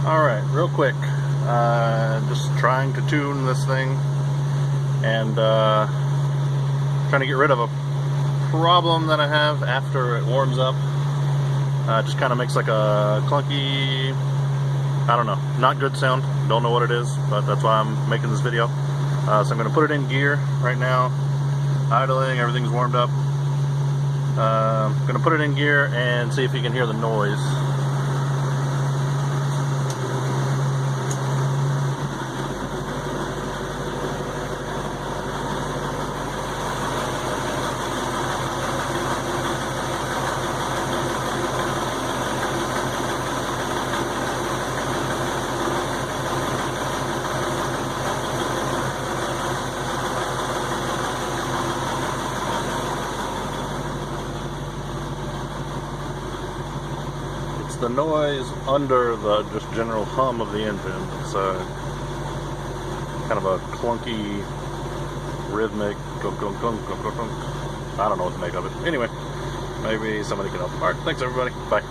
Alright, real quick, just trying to tune this thing and trying to get rid of a problem that I have after it warms up. It just kind of makes like a clunky, I don't know, not good sound. Don't know what it is, but that's why I'm making this video. So I'm going to put it in gear right now, idling, everything's warmed up. I'm going to put it in gear and see if you can hear the noise. The noise under the just general hum of the engine. It's kind of a clunky, rhythmic clunk, clunk, clunk, clunk, clunk, clunk. I don't know what to make of it. Anyway, maybe somebody can help. Alright, thanks everybody. Bye.